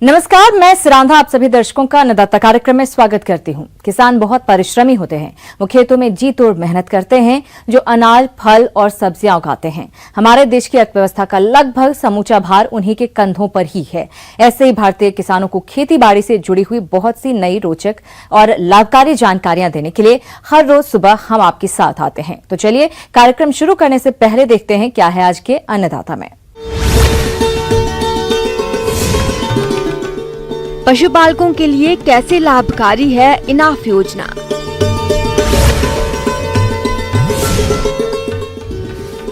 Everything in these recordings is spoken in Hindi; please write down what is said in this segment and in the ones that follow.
नमस्कार, मैं सिरांधा आप सभी दर्शकों का अन्नदाता कार्यक्रम में स्वागत करती हूं। किसान बहुत परिश्रमी होते हैं। वो खेतों में जी तोड़ मेहनत करते हैं, जो अनाज, फल और सब्जियां उगाते हैं। हमारे देश की अर्थव्यवस्था का लगभग समूचा भार उन्हीं के कंधों पर ही है। ऐसे ही भारतीय किसानों को खेती बाड़ी से जुड़ी हुई बहुत सी नई, रोचक और लाभकारी जानकारियां देने के लिए हर रोज सुबह हम आपके साथ आते हैं। तो चलिए कार्यक्रम शुरू करने से पहले देखते हैं क्या है आज के अन्नदाता में। पशुपालकों के लिए कैसे लाभकारी है इनाफ योजना।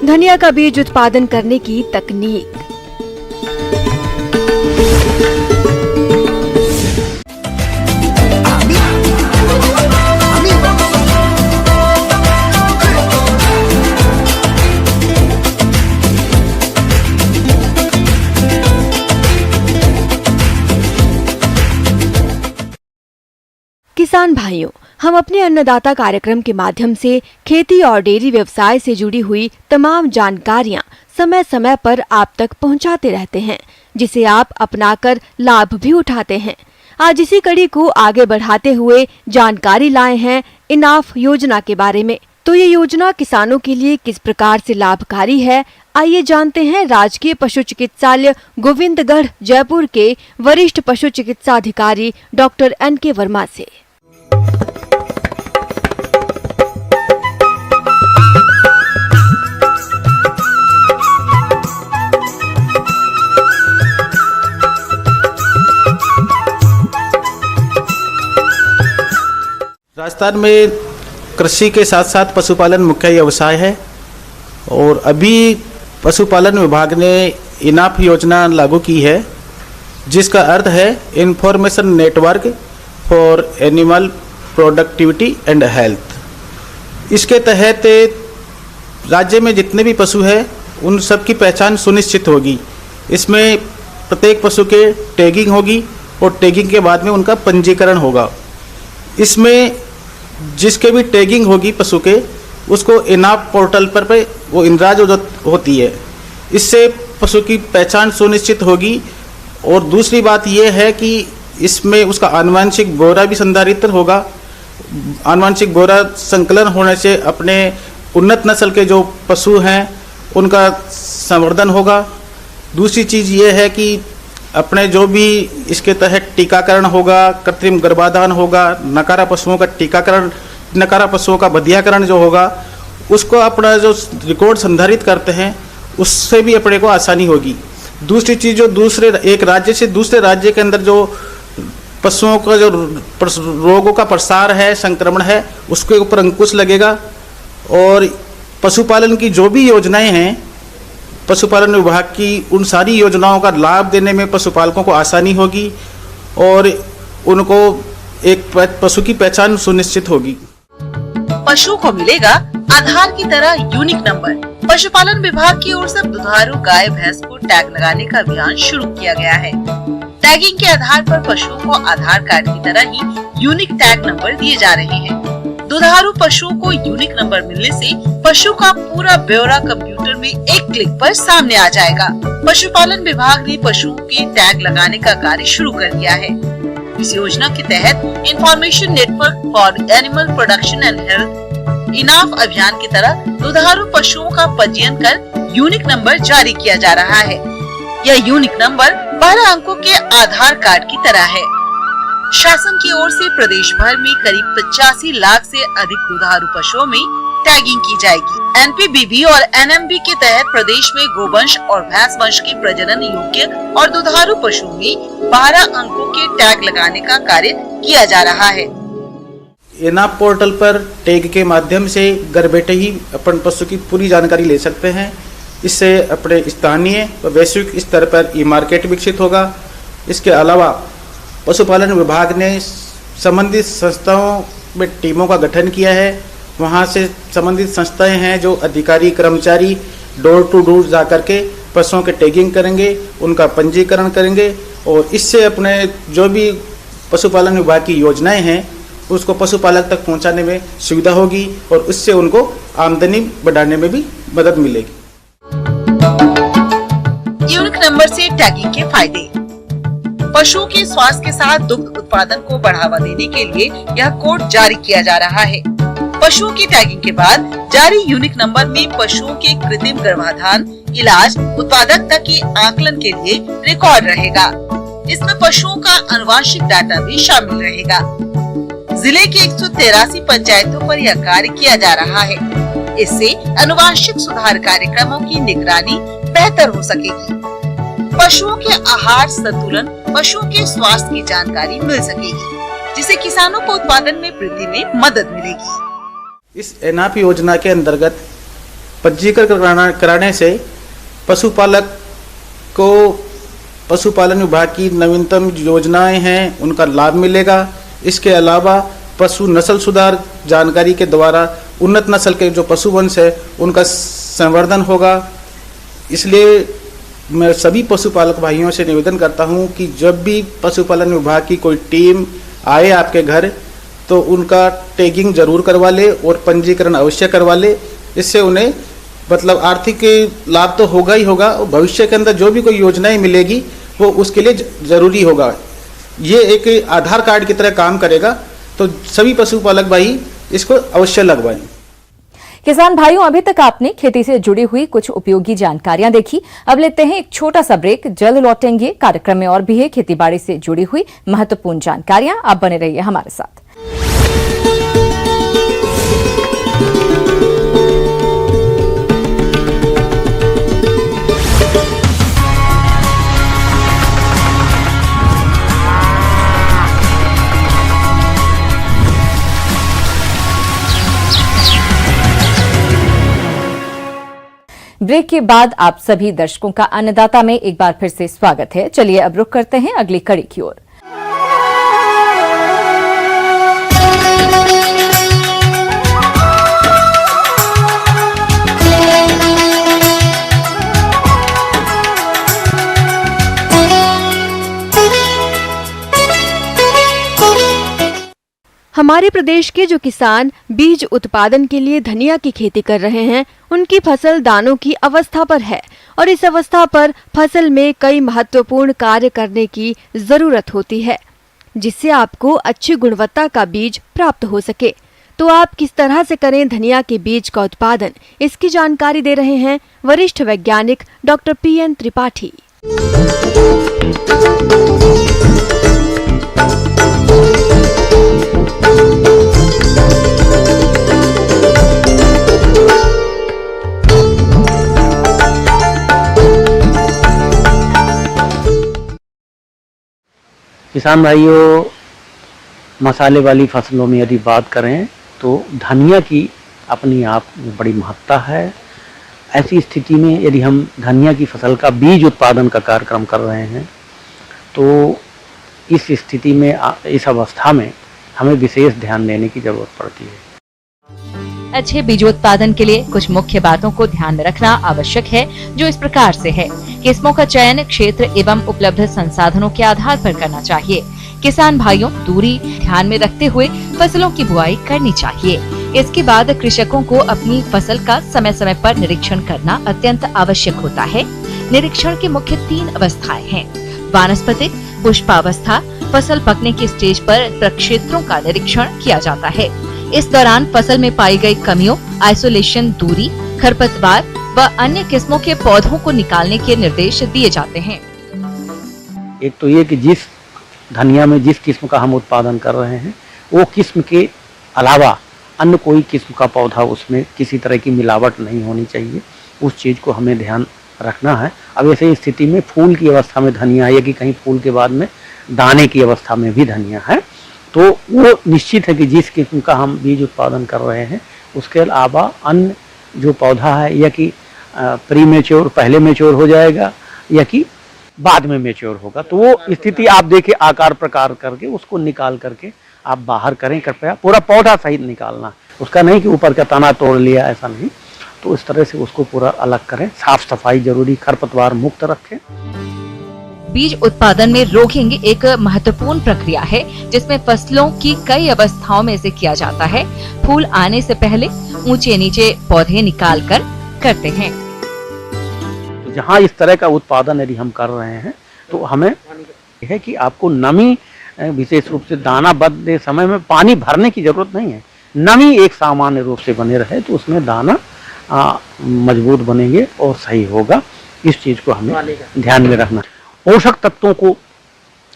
धनिया का बीज उत्पादन करने की तकनीक। किसान भाइयों, हम अपने अन्नदाता कार्यक्रम के माध्यम से खेती और डेयरी व्यवसाय से जुड़ी हुई तमाम जानकारियां समय समय पर आप तक पहुंचाते रहते हैं, जिसे आप अपनाकर लाभ भी उठाते हैं। आज इसी कड़ी को आगे बढ़ाते हुए जानकारी लाए हैं इनाफ योजना के बारे में। तो ये योजना किसानों के लिए किस प्रकार से लाभकारी है, आइए जानते हैं राजकीय पशु चिकित्सालय गोविंदगढ़ जयपुर के वरिष्ठ पशु चिकित्सा अधिकारी डॉक्टर N.K. वर्मा से। राजस्थान में कृषि के साथ साथ पशुपालन मुख्य व्यवसाय है और अभी पशुपालन विभाग ने इनाफ योजना लागू की है, जिसका अर्थ है information network for animal productivity and health. इसके तहत राज्य में जितने भी पशु हैं उन सब की पहचान सुनिश्चित होगी। इसमें प्रत्येक पशु के टैगिंग होगी और टैगिंग के बाद में उनका पंजीकरण होगा। इसमें जिसके भी टैगिंग होगी पशु के, उसको इनाफ पोर्टल पर वो इंद्राज होती है। इससे पशु की पहचान सुनिश्चित होगी। और दूसरी बात यह है कि इसमें उसका आनुवंशिक ब्यौरा भी संधारित होगा। आनुवंशिक ब्यौरा संकलन होने से अपने उन्नत नस्ल के जो पशु हैं उनका संवर्धन होगा। दूसरी चीज़ ये है कि अपने जो भी इसके तहत टीकाकरण होगा, कृत्रिम गर्भाधान होगा, नकारा पशुओं का टीकाकरण, नकारा पशुओं का बधियाकरण जो होगा, उसको अपना जो रिकॉर्ड संधारित करते हैं उससे भी अपने को आसानी होगी। दूसरी चीज़, जो दूसरे एक राज्य से दूसरे राज्य के अंदर जो पशुओं का जो रोगों का प्रसार है, संक्रमण है, उसके ऊपर अंकुश लगेगा। और पशुपालन की जो भी योजनाएं हैं पशुपालन विभाग की, उन सारी योजनाओं का लाभ देने में पशुपालकों को आसानी होगी और उनको एक पशु की पहचान सुनिश्चित होगी। पशुओं को मिलेगा आधार की तरह यूनिक नंबर। पशुपालन विभाग की ओर से दुधारू गाय भैंस को टैग लगाने का अभियान शुरू किया गया है। टैगिंग के आधार पर पशुओं को आधार कार्ड की तरह ही यूनिक टैग नंबर दिए जा रहे हैं। दुधारू पशुओं को यूनिक नंबर मिलने से पशु का पूरा ब्यौरा कंप्यूटर में एक क्लिक पर सामने आ जाएगा। पशुपालन विभाग ने पशुओं के टैग लगाने का कार्य शुरू कर दिया है। इस योजना के तहत information network for animal production and health enough अभियान की तरह दुधारू पशुओं का पंजीयन कर यूनिक नंबर जारी किया जा रहा है। यह यूनिक नंबर 12 अंकों के आधार कार्ड की तरह है। शासन की ओर से प्रदेश भर में करीब 85 लाख से अधिक दुधारू पशुओं में टैगिंग की जाएगी। एनपीबीबी और एनएमबी के तहत प्रदेश में गोवंश और भैंस वंश के प्रजनन योग्य और दुधारू पशुओं में 12 अंकों के टैग लगाने का कार्य किया जा रहा है। इनाफ पोर्टल पर टैग के माध्यम से घर बैठे ही अपन पशु की पूरी जानकारी ले सकते हैं। इससे अपने स्थानीय व वैश्विक स्तर पर ई मार्केट विकसित होगा। इसके अलावा पशुपालन विभाग ने संबंधित संस्थाओं में टीमों का गठन किया है। वहां से संबंधित संस्थाएं हैं जो अधिकारी कर्मचारी डोर टू डोर जा करके पशुओं के टैगिंग करेंगे, उनका पंजीकरण करेंगे और इससे अपने जो भी पशुपालन विभाग की योजनाएं हैं उसको पशुपालक तक पहुंचाने में सुविधा होगी और उससे उनको आमदनी बढ़ाने में भी मदद मिलेगी। यूनिक नंबर से टैगिंग के फायदे। पशुओं के स्वास्थ्य के साथ दुग्ध उत्पादन को बढ़ावा देने के लिए यह कोड जारी किया जा रहा है। पशुओं की टैगिंग के बाद जारी यूनिक नंबर में पशुओं के कृत्रिम गर्भाधान, इलाज, उत्पादकता के आकलन के लिए रिकॉर्ड रहेगा। इसमें पशुओं का आनुवंशिक डाटा भी शामिल रहेगा। जिले के 183 पंचायतों पर यह कार्य किया जा रहा है। इससे आनुवंशिक सुधार कार्यक्रमों की निगरानी बेहतर हो सकेगी। पशुओं के आहार संतुलन, पशुओं के स्वास्थ्य की जानकारी मिल सकेगी, जिससे किसानों को उत्पादन में वृद्धि में मदद मिलेगी। इस एनआप योजना के अंतर्गत पंजीकरण कराने से पशुपालक को पशुपालन विभाग की नवीनतम योजनाएं हैं उनका लाभ मिलेगा। इसके अलावा पशु नस्ल सुधार जानकारी के द्वारा उन्नत नस्ल के जो पशुवंश है उनका संवर्धन होगा। इसलिए मैं सभी पशुपालक भाइयों से निवेदन करता हूं कि जब भी पशुपालन विभाग की कोई टीम आए आपके घर तो उनका टैगिंग जरूर करवा ले और पंजीकरण अवश्य करवा ले। इससे उन्हें मतलब आर्थिक लाभ तो होगा ही होगा और भविष्य के अंदर जो भी कोई योजनाएं मिलेगी वो उसके लिए जरूरी होगा। ये एक आधार कार्ड की तरह काम करेगा, तो सभी पशुपालक भाई इसको अवश्य लगवाएं। किसान भाइयों, अभी तक आपने खेती से जुड़ी हुई कुछ उपयोगी जानकारियां देखी। अब लेते हैं एक छोटा सा ब्रेक, जल्द लौटेंगे। कार्यक्रम में और भी है खेतीबाड़ी से जुड़ी हुई महत्वपूर्ण जानकारियां। आप बने रहिए हमारे साथ। ब्रेक के बाद आप सभी दर्शकों का अन्नदाता में एक बार फिर से स्वागत है। चलिए अब रुख करते हैं अगली कड़ी की ओर। हमारे प्रदेश के जो किसान बीज उत्पादन के लिए धनिया की खेती कर रहे हैं, उनकी फसल दानों की अवस्था पर है और इस अवस्था पर फसल में कई महत्वपूर्ण कार्य करने की जरूरत होती है, जिससे आपको अच्छी गुणवत्ता का बीज प्राप्त हो सके। तो आप किस तरह से करें धनिया के बीज का उत्पादन, इसकी जानकारी दे रहे हैं वरिष्ठ वैज्ञानिक डॉक्टर PN त्रिपाठी। किसान भाइयों, मसाले वाली फसलों में यदि बात करें तो धनिया की अपनी आप में बड़ी महत्ता है। ऐसी स्थिति में यदि हम धनिया की फसल का बीज उत्पादन का कार्यक्रम कर रहे हैं तो इस स्थिति में, इस अवस्था में हमें विशेष ध्यान देने की जरूरत पड़ती है। अच्छे बीजोत्पादन के लिए कुछ मुख्य बातों को ध्यान में रखना आवश्यक है, जो इस प्रकार से है। किस्मों का चयन क्षेत्र एवं उपलब्ध संसाधनों के आधार पर करना चाहिए। किसान भाइयों, दूरी ध्यान में रखते हुए फसलों की बुआई करनी चाहिए। इसके बाद कृषकों को अपनी फसल का समय समय पर निरीक्षण करना अत्यंत आवश्यक होता है। निरीक्षण की मुख्य 3 अवस्थाएं हैं: वानस्पतिक, पुष्पावस्था, फसल पकने की स्टेज पर प्रक्षेत्रों का निरीक्षण किया जाता है। इस दौरान फसल में पाई गई कमियों, आइसोलेशन, दूरी, खरपतवार व अन्य किस्मों के पौधों को निकालने के निर्देश दिए जाते हैं। एक तो ये कि जिस धनिया में जिस किस्म का हम उत्पादन कर रहे हैं वो किस्म के अलावा अन्य कोई किस्म का पौधा उसमें किसी तरह की मिलावट नहीं होनी चाहिए, उस चीज़ को हमें ध्यान रखना है। अब ऐसे स्थिति में फूल की अवस्था में धनिया है या कि कहीं फूल के बाद में दाने की अवस्था में भी धनिया है, तो वो निश्चित है कि जिस किस्म का हम बीज उत्पादन कर रहे हैं उसके अलावा अन्य जो पौधा है या कि प्री मेच्योर पहले मेच्योर हो जाएगा या कि बाद में मेच्योर होगा, तो वो स्थिति आप देखिए आकार प्रकार करके उसको निकाल करके आप बाहर करें। कृपया पूरा पौधा सहित निकालना, उसका नहीं कि ऊपर का तना तोड़ लिया, ऐसा नहीं। तो इस तरह से उसको पूरा अलग करें। साफ सफाई जरूरी, खरपतवार मुक्त रखें। बीज उत्पादन में रोगिंग एक महत्वपूर्ण प्रक्रिया है, जिसमें फसलों की कई अवस्थाओं में इसे किया जाता है। फूल आने से पहले ऊंचे नीचे पौधे निकाल कर करते हैं। तो जहाँ इस तरह का उत्पादन यदि हम कर रहे हैं तो हमें है कि आपको नमी, विशेष रूप से दाना बनते समय में पानी भरने की जरूरत नहीं है, नमी एक सामान्य रूप से बने रहे तो उसमें दाना मजबूत बनेंगे और सही होगा। इस चीज़ को हमें ध्यान में रखना। पोषक तत्वों को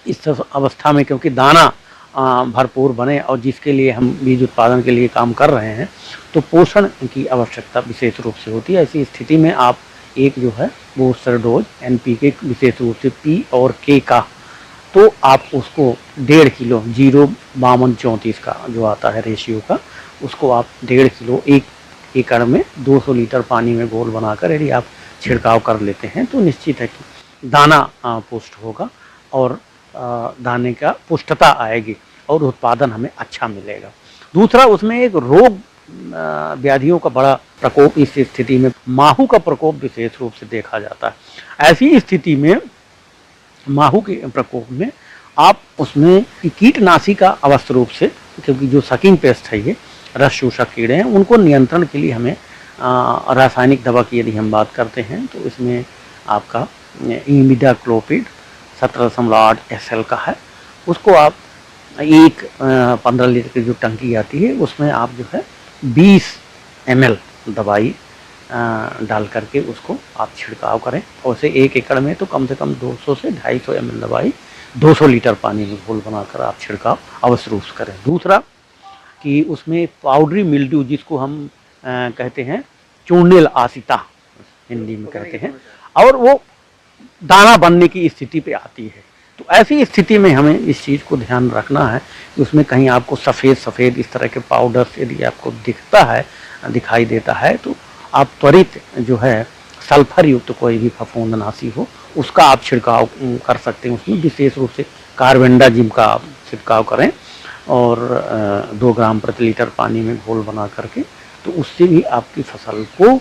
इस अवस्था में, क्योंकि दाना भरपूर बने और जिसके लिए हम बीज उत्पादन के लिए काम कर रहे हैं, तो पोषण की आवश्यकता विशेष रूप से होती है। ऐसी स्थिति में आप एक जो है बूस्टर डोज NPK, विशेष रूप से P और K का, तो आप उसको 1.5 किलो 0:32 का जो आता है रेशियो का, उसको आप 1.5 किलो 1 एकड़ में 200 लीटर पानी में घोल बनाकर यदि आप छिड़काव कर लेते हैं तो निश्चित है कि दाना पुष्ट होगा और दाने का पुष्टता आएगी और उत्पादन हमें अच्छा मिलेगा। दूसरा, उसमें एक रोग व्याधियों का बड़ा प्रकोप इस स्थिति में, माहू का प्रकोप विशेष रूप से देखा जाता है। ऐसी स्थिति में माहू के प्रकोप में आप उसमें कीटनाशी का अवश्य रूप से, क्योंकि जो सकिंग पेस्ट है ये रस शोषक कीड़े हैं, उनको नियंत्रण के लिए हमें रासायनिक दवा की यदि हम बात करते हैं तो इसमें आपका इमिडाक्लोपिड 17.8 SL का है। उसको आप 15 लीटर की जो टंकी आती है उसमें आप जो है 20 ml दवाई डाल करके उसको आप छिड़काव करें। और उसे 1 एकड़ में तो कम से कम 200 से 250 ml दवाई 200 लीटर पानी में घोल बनाकर आप छिड़काव अवश्य रूप से करें। दूसरा कि उसमें पाउडरी मिल्ड्यू, जिसको हम कहते हैं चूर्णिल आसिता हिंदी में कहते हैं, और वो दाना बनने की स्थिति पे आती है। तो ऐसी स्थिति में हमें इस चीज़ को ध्यान रखना है कि उसमें कहीं आपको सफ़ेद इस तरह के पाउडर्स यदि आपको दिखाई देता है तो आप त्वरित जो है सल्फर युक्त कोई भी फफूंदनाशी हो उसका आप छिड़काव कर सकते हैं। उसमें विशेष रूप से कार्बेंडाजिम का आप छिड़काव करें और 2 ग्राम प्रति लीटर पानी में घोल बना करके, तो उससे भी आपकी फसल को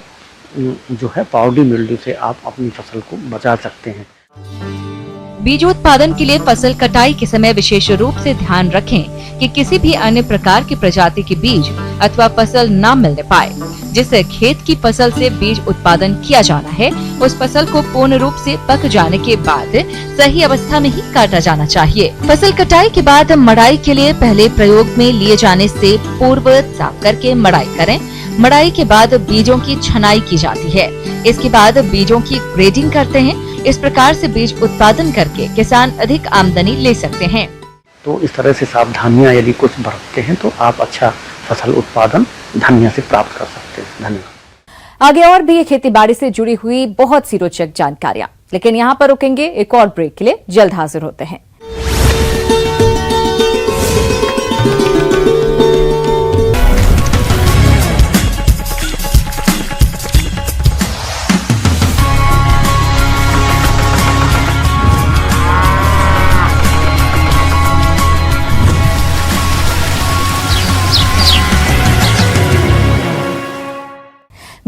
जो है पाउडरी मिल्ड्यू से आप अपनी फसल को बचा सकते हैं। बीजोत्पादन के लिए फसल कटाई के समय विशेष रूप से ध्यान रखें कि किसी भी अन्य प्रकार की प्रजाति के बीज अथवा फसल न मिलने पाए। जिस खेत की फसल से बीज उत्पादन किया जाना है उस फसल को पूर्ण रूप से पक जाने के बाद सही अवस्था में ही काटा जाना चाहिए। फसल कटाई के बाद मड़ाई के लिए पहले प्रयोग में लिए जाने से पूर्व साफ करके मड़ाई करें। मड़ाई के बाद बीजों की छनाई की जाती है। इसके बाद बीजों की ग्रेडिंग करते हैं। इस प्रकार से बीज उत्पादन करके किसान अधिक आमदनी ले सकते हैं। तो इस तरह से सावधानियां यदि कुछ बरतते हैं तो आप अच्छा फसल उत्पादन धनिया से प्राप्त कर सकते हैं। धन्यवाद। आगे और भी ये खेती बाड़ी से जुड़ी हुई बहुत सी रोचक जानकारियां, लेकिन यहाँ पर रुकेंगे, एक और ब्रेक के लिए जल्द हाजिर होते हैं।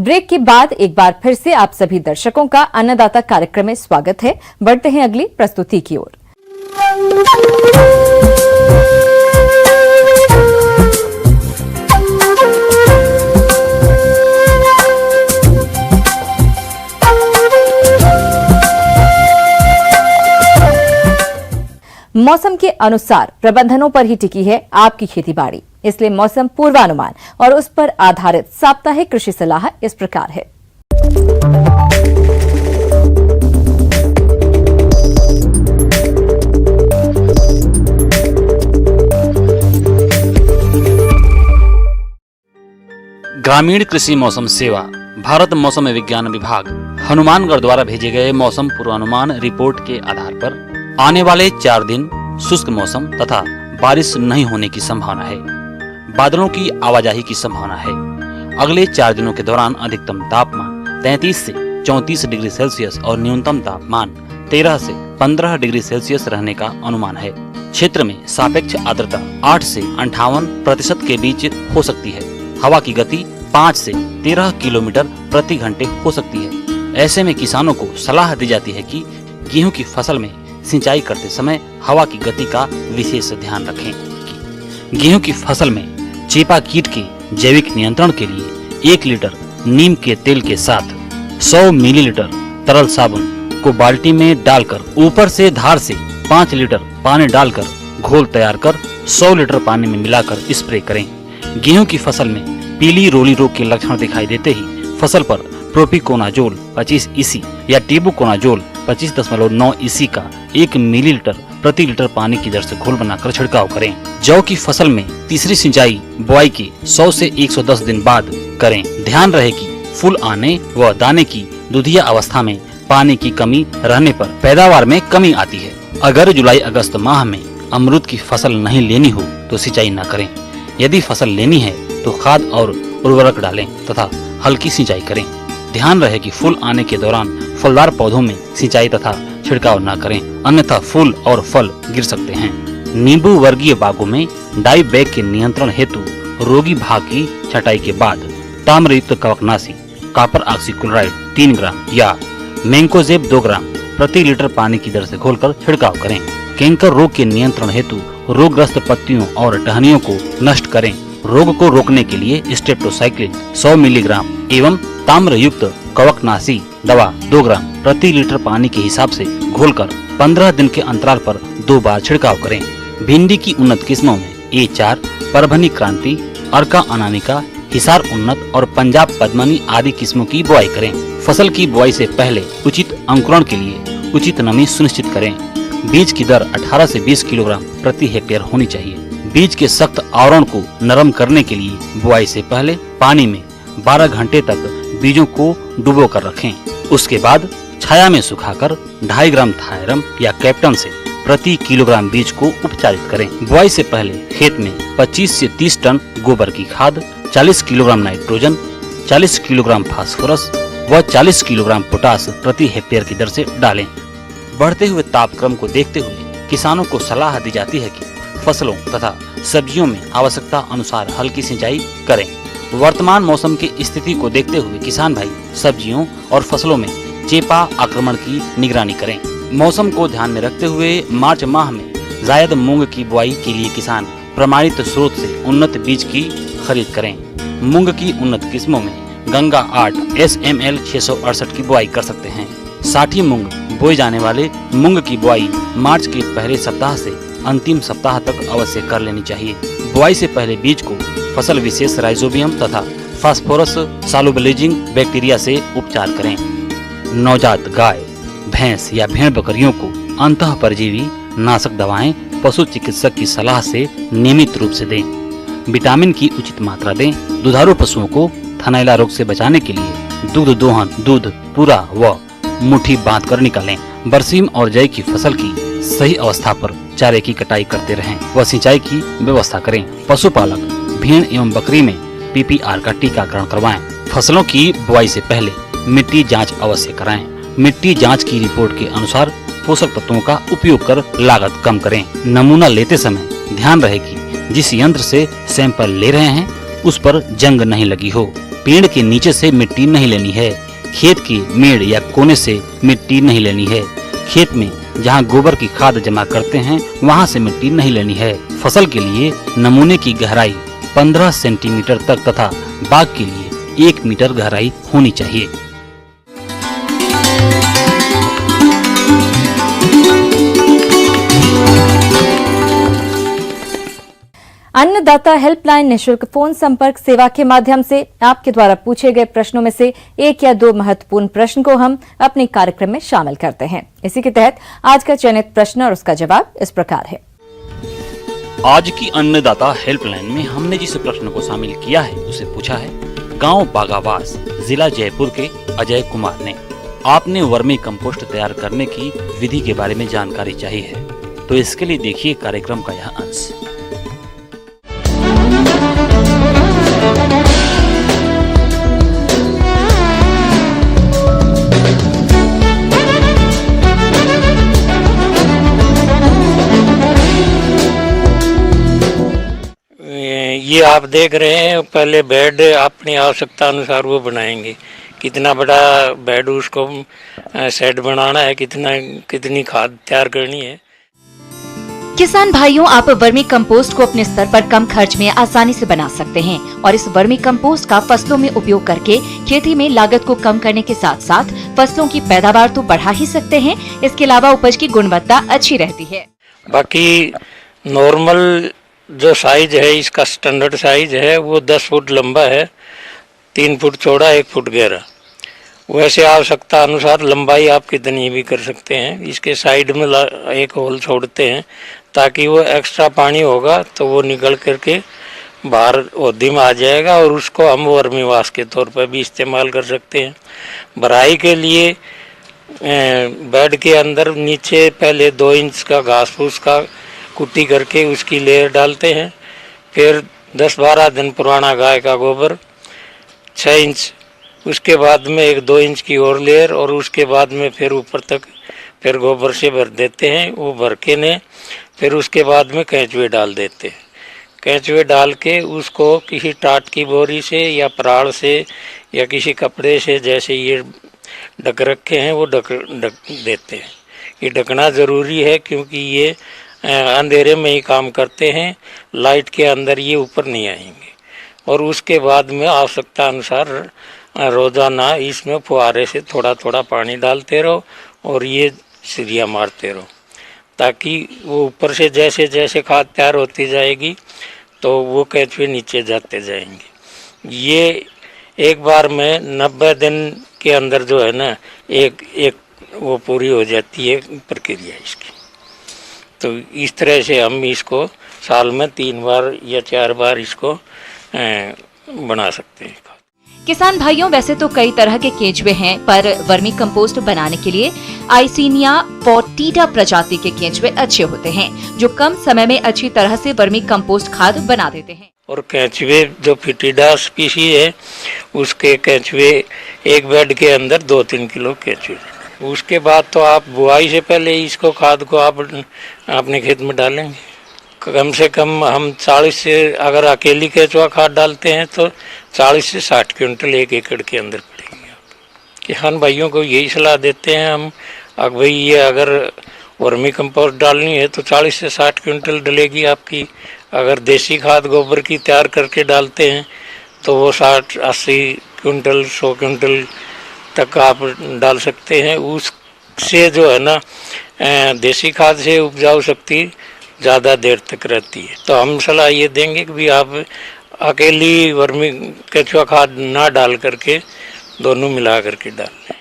ब्रेक के बाद एक बार फिर से आप सभी दर्शकों का अन्नदाता कार्यक्रम में स्वागत है। बढ़ते हैं अगली प्रस्तुति की ओर। मौसम के अनुसार प्रबंधनों पर ही टिकी है आपकी खेती-बाड़ी, इसलिए मौसम पूर्वानुमान और उस पर आधारित साप्ताहिक कृषि सलाह इस प्रकार है। ग्रामीण कृषि मौसम सेवा, भारत मौसम विज्ञान विभाग, हनुमानगढ़ द्वारा भेजे गए मौसम पूर्वानुमान रिपोर्ट के आधार पर आने वाले 4 दिन शुष्क मौसम तथा बारिश नहीं होने की संभावना है। बादलों की आवाजाही की संभावना है। अगले 4 दिनों के दौरान अधिकतम तापमान 33 से 34 डिग्री सेल्सियस और न्यूनतम तापमान 13 से 15 डिग्री सेल्सियस रहने का अनुमान है। क्षेत्र में सापेक्ष आर्द्रता 8 से 58% के बीच हो सकती है। हवा की गति 5 से 13 किलोमीटर प्रति घंटे हो सकती है। ऐसे में किसानों को सलाह दी जाती है कि गेहूं की फसल में सिंचाई करते समय हवा की गति का विशेष ध्यान रखें। गेहूं की फसल में चेपा कीट के जैविक नियंत्रण के लिए 1 लीटर नीम के तेल के साथ 100 मिलीलीटर तरल साबुन को बाल्टी में डालकर ऊपर से धार से 5 लीटर पानी डालकर घोल तैयार कर 100 लीटर पानी में मिलाकर स्प्रे करें। गेहूं की फसल में पीली रोली रोग के लक्षण दिखाई देते ही फसल पर प्रोपिकोनाजोल 25 ईसी या टेबुकोनाजोल 25.9 ईसी का 1 मिलीलीटर प्रति लीटर पानी की दर से घोल बनाकर छिड़काव करें। जौ की फसल में तीसरी सिंचाई बुआई के 100 से 110 दिन बाद करें। ध्यान रहे कि फूल आने व दाने की दुधिया अवस्था में पानी की कमी रहने पर पैदावार में कमी आती है। अगर जुलाई अगस्त माह में अमरूद की फसल नहीं लेनी हो तो सिंचाई न करें। यदि फसल लेनी है तो खाद और उर्वरक डालें तथा हल्की सिंचाई करें। ध्यान रहे कि फूल आने के दौरान फलदार पौधों में सिंचाई तथा छिड़काव न करें, अन्यथा फूल और फल गिर सकते हैं। नींबू वर्गीय बागों में डाई बैग के नियंत्रण हेतु रोगी भाग की छटाई के बाद ताम्रयुक्त कवकनाशी कॉपर ऑक्सीक्लोराइड 3 ग्राम या मैंकोजेब 2 ग्राम प्रति लीटर पानी की दर से घोलकर छिड़काव करें। कैंकर रोग के नियंत्रण हेतु रोगग्रस्त पत्तियों और टहनियों को नष्ट करें। रोग को रोकने के लिए स्ट्रेप्टोसाइक्लिन 100 मिलीग्राम एवं ताम्रयुक्त कवकनाशी दवा 2 ग्राम प्रति लीटर पानी के हिसाब से घोलकर 15 दिन के अंतराल पर 2 बार छिड़काव करें। भिंडी की उन्नत किस्मों में A4, परभनी क्रांति, अर्का अनामिका, हिसार उन्नत और पंजाब पद्मनी आदि किस्मों की बुआई करें। फसल की बुआई से पहले उचित अंकुरण के लिए उचित नमी सुनिश्चित करें। बीज की दर 18 से 20 किलोग्राम प्रति हेक्टेयर होनी चाहिए। बीज के सख्त आवरण को नरम करने के लिए बुआई से पहले पानी में 12 घंटे तक बीजों को डुबो कर रखें। उसके बाद छाया में सुखाकर 2.5 ग्राम थायरम या कैप्टन से प्रति किलोग्राम बीज को उपचारित करें। बुआई से पहले खेत में 25 से 30 टन गोबर की खाद, 40 किलोग्राम नाइट्रोजन, 40 किलोग्राम फास्फोरस व 40 किलोग्राम पोटास प्रति हेक्टेयर की दर से डालें। बढ़ते हुए तापक्रम को देखते हुए किसानों को सलाह दी जाती है कि फसलों तथा सब्जियों में आवश्यकता अनुसार हल्की सिंचाई करें। वर्तमान मौसम की स्थिति को देखते हुए किसान भाई सब्जियों और फसलों में चेपा आक्रमण की निगरानी करें। मौसम को ध्यान में रखते हुए मार्च माह में जायद मूंग की बुआई के लिए किसान प्रमाणित स्रोत से उन्नत बीज की खरीद करें। मूंग की उन्नत किस्मों में गंगा 8 SML 668 की बुआई कर सकते हैं। साठी मूंग बोए जाने वाले मूंग की बुआई मार्च के पहले सप्ताह से अंतिम सप्ताह तक अवश्य कर लेनी चाहिए। बुआई से पहले बीज को फसल विशेष राइजोबियम तथा फास्फोरस सॉल्युबलाइजिंग बैक्टीरिया से उपचार करें। नवजात गाय, भैंस या भेड़ बकरियों को अंतः परजीवी नाशक दवाएं पशु चिकित्सक की सलाह से नियमित रूप से दें। विटामिन की उचित मात्रा दें। दुधारू पशुओं को थनैला रोग से बचाने के लिए दूध दोहन, दूध पूरा व मुट्ठी बांध कर निकालें। बरसीम और जई की फसल की सही अवस्था पर चारे की कटाई करते रहें व सिंचाई की व्यवस्था करें। पशुपालक भेड़ एवं बकरी में PPR का टीकाकरण करवाएं। फसलों की बुआई से पहले मिट्टी जांच अवश्य कराएं। मिट्टी जांच की रिपोर्ट के अनुसार पोषक तत्वों का उपयोग कर लागत कम करें। नमूना लेते समय ध्यान रहे कि जिस यंत्र से सैंपल ले रहे हैं उस पर जंग नहीं लगी हो। पेड़ के नीचे से मिट्टी नहीं लेनी है। खेत की मेड़ या कोने से मिट्टी नहीं लेनी है। खेत में जहां गोबर की खाद जमा करते हैं वहां से मिट्टी नहीं लेनी है। फसल के लिए नमूने की गहराई 15 सेंटीमीटर तक तथा बाग के लिए 1 मीटर गहराई होनी चाहिए। अन्नदाता हेल्पलाइन निशुल्क फोन संपर्क सेवा के माध्यम से आपके द्वारा पूछे गए प्रश्नों में से 1 या 2 महत्वपूर्ण प्रश्न को हम अपने कार्यक्रम में शामिल करते हैं। इसी के तहत आज का चयनित प्रश्न और उसका जवाब इस प्रकार है। आज की अन्नदाता हेल्पलाइन में हमने जिस प्रश्न को शामिल किया है उसे पूछा है गांव बागावास, जिला जयपुर के अजय कुमार ने। आपने वर्मी कंपोस्ट तैयार करने की विधि के बारे में जानकारी चाहिए है, तो इसके लिए देखिए कार्यक्रम का यह अंश। ये आप देख रहे हैं, पहले बेड अपनी आवश्यकता अनुसार वो बनाएंगे। कितना बड़ा बेड उसको सेट बनाना है, कितनी खाद तैयार करनी है। किसान भाइयों, आप वर्मी कंपोस्ट को अपने स्तर पर कम खर्च में आसानी से बना सकते हैं और इस वर्मी कंपोस्ट का फसलों में उपयोग करके खेती में लागत को कम करने के साथ साथ फसलों की पैदावार तो बढ़ा ही सकते हैं। इसके अलावा उपज की गुणवत्ता अच्छी रहती है। बाकी नॉर्मल जो साइज है, इसका स्टैंडर्ड साइज है वो 10 फुट लंबा है, 3 फुट चौड़ा, 1 फुट गहरा। वैसे आवश्यकता अनुसार लंबाई आप कितनी भी कर सकते हैं। इसके साइड में एक होल छोड़ते हैं ताकि वो एक्स्ट्रा पानी होगा तो वो निकल करके बाहर ओदी में आ जाएगा और उसको हम वर्मी वाश के तौर पर भी इस्तेमाल कर सकते हैं। भराई के लिए बेड के अंदर नीचे पहले 2 इंच का घास फूस का कुट्टी करके उसकी लेयर डालते हैं, फिर 10-12 दिन पुराना गाय का गोबर 6 इंच, उसके बाद में एक 2 इंच की और लेयर और उसके बाद में फिर ऊपर तक फिर गोबर से भर देते हैं। वो भर के ने फिर उसके बाद में केंचुए डाल देते हैं। केंचुए डाल के उसको किसी टाट की बोरी से या पराड़ से या किसी कपड़े से, जैसे ये ढक रखे हैं, वो ढक देते हैं। ये ढकना ज़रूरी है क्योंकि ये अंधेरे में ही काम करते हैं, लाइट के अंदर ये ऊपर नहीं आएंगे। और उसके बाद में आवश्यकता अनुसार रोज़ाना इसमें फुहारे से थोड़ा थोड़ा पानी डालते रहो और ये सिरिया मारते रहो ताकि वो ऊपर से जैसे जैसे खाद तैयार होती जाएगी तो वो केंचुए नीचे जाते जाएंगे। ये एक बार में 90 दिन के अंदर जो है ना एक वो पूरी हो जाती है प्रक्रिया इसकी। तो इस तरह से हम इसको साल में 3 बार या 4 बार इसको बना सकते हैं। किसान भाइयों, वैसे तो कई तरह के केंचुए हैं, पर वर्मी कंपोस्ट बनाने के लिए आइसिनिया फोर्टिटा प्रजाति के केंचुए अच्छे होते हैं, जो कम समय में अच्छी तरह से वर्मी कंपोस्ट खाद बना देते हैं। और केंचुए जो फिटिडा स्पीशीज है, उसके केंचुए एक बेड के अंदर 2-3 किलो केंचुए। उसके बाद तो आप बुआई से पहले इसको खाद को आप अपने खेत में डालेंगे। कम से कम हम 40 से, अगर अकेली केंचुआ खाद डालते हैं तो 40 से 60 क्विंटल 1 एकड़ के अंदर पड़ेंगे। आप किसान भाइयों को यही सलाह देते हैं हम, अब भाई ये अगर वर्मी कंपोस्ट डालनी है तो 40 से 60 क्विंटल डलेगी आपकी। अगर देसी खाद गोबर की तैयार करके डालते हैं तो वो 60-80 क्विंटल 100 क्विंटल तक आप डाल सकते हैं। उससे जो है ना देसी खाद से उपजाऊ शक्ति ज़्यादा देर तक रहती है। तो हम सलाह ये देंगे कि भी आप अकेली वर्मी केंचुआ खाद ना डाल करके दोनों मिला करके डाल लें।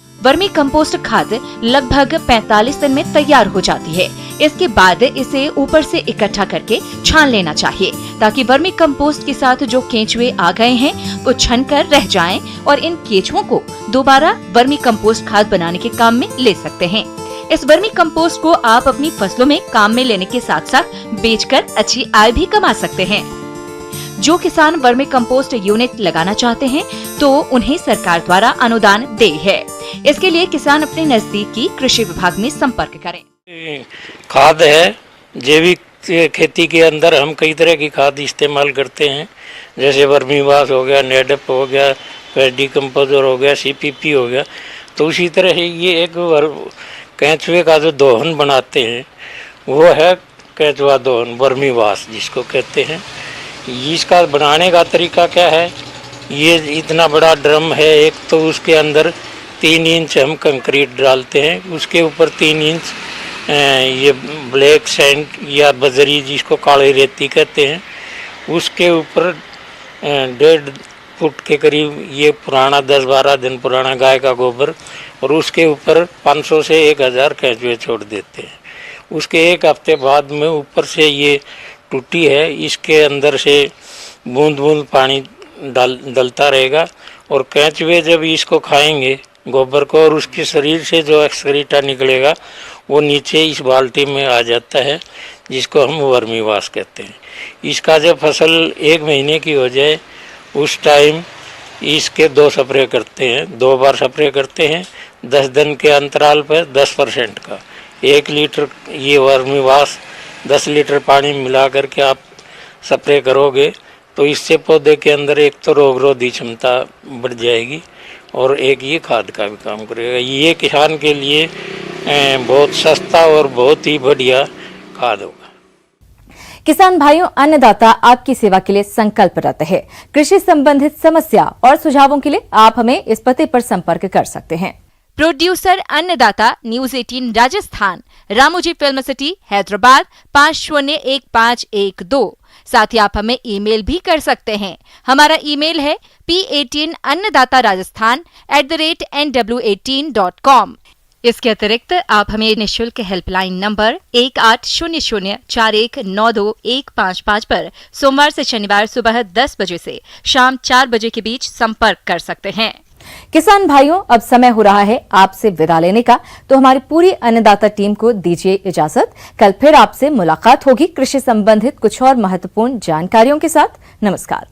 वर्मी कंपोस्ट खाद लगभग 45 दिन में तैयार हो जाती है। इसके बाद इसे ऊपर से इकट्ठा करके छान लेना चाहिए ताकि वर्मी कंपोस्ट के साथ जो केंचुए आ गए हैं वो छन कर रह जाएं और इन केंचुओं को दोबारा वर्मी कंपोस्ट खाद बनाने के काम में ले सकते हैं। इस वर्मी कंपोस्ट को आप अपनी फसलों में काम में लेने के साथ साथ बेचकर अच्छी आय भी कमा सकते हैं। जो किसान वर्मी कंपोस्ट यूनिट लगाना चाहते हैं तो उन्हें सरकार द्वारा अनुदान देय है। इसके लिए किसान अपने नजदीकी कृषि विभाग में संपर्क करें। खाद है, जैविक खेती के अंदर हम कई तरह की खाद इस्तेमाल करते हैं, जैसे वर्मी वाश हो गया, नेडप हो गया, डिकम्पोजर हो गया, CPP हो गया। तो उसी तरह से ये एक केंचुए का जो दोहन बनाते हैं वो है केंचुआ दोहन, वर्मी वाश जिसको कहते हैं। इसका बनाने का तरीका क्या है, ये इतना बड़ा ड्रम है एक, तो उसके अंदर 3 इंच हम कंक्रीट डालते हैं, उसके ऊपर 3 इंच ये ब्लैक सैंड या बजरी जिसको काली रेती कहते हैं, उसके ऊपर 1.5 फुट के करीब ये पुराना 10-12 दिन पुराना गाय का गोबर, और उसके ऊपर 500 से 1000 केंचुए छोड़ देते हैं। उसके 1 हफ्ते बाद में ऊपर से ये टूटी है, इसके अंदर से बूंद बूंद पानी डलता रहेगा और केंचुए जब इसको खाएंगे गोबर को और उसके शरीर से जो एक्सक्रीटा निकलेगा वो नीचे इस बाल्टी में आ जाता है, जिसको हम वर्मी वाश कहते हैं। इसका जब फसल 1 महीने की हो जाए उस टाइम इसके 2 स्प्रे करते हैं, 2 बार स्प्रे करते हैं 10 दिन के अंतराल पर 10% का। 1 लीटर ये वर्मी वाश 10 लीटर पानी मिला करके आप स्प्रे करोगे तो इससे पौधे के अंदर एक तो रोगरोधी क्षमता बढ़ जाएगी और एक ये खाद का भी काम करेगा। ये किसान के लिए बहुत सस्ता और बहुत ही बढ़िया खाद होगा। किसान भाइयों, अन्नदाता आपकी सेवा के लिए संकल्परत है। कृषि संबंधित समस्या और सुझावों के लिए आप हमें इस पते पर संपर्क कर सकते हैं। प्रोड्यूसर अन्नदाता, news 18 Rajasthan, Ramoji film city, Hyderabad 501512। साथ ही आप हमें ईमेल भी कर सकते हैं। हमारा ईमेल है p18annadatarajasthan@nw18.com। इसके अतिरिक्त आप हमें निःशुल्क हेल्पलाइन नंबर 18004192-155 पर सोमवार से शनिवार सुबह 10 बजे से शाम 4 बजे के बीच संपर्क कर सकते हैं। किसान भाइयों, अब समय हो रहा है आपसे विदा लेने का, तो हमारी पूरी अन्नदाता टीम को दीजिए इजाजत। कल फिर आपसे मुलाकात होगी कृषि संबंधित कुछ और महत्वपूर्ण जानकारियों के साथ। नमस्कार।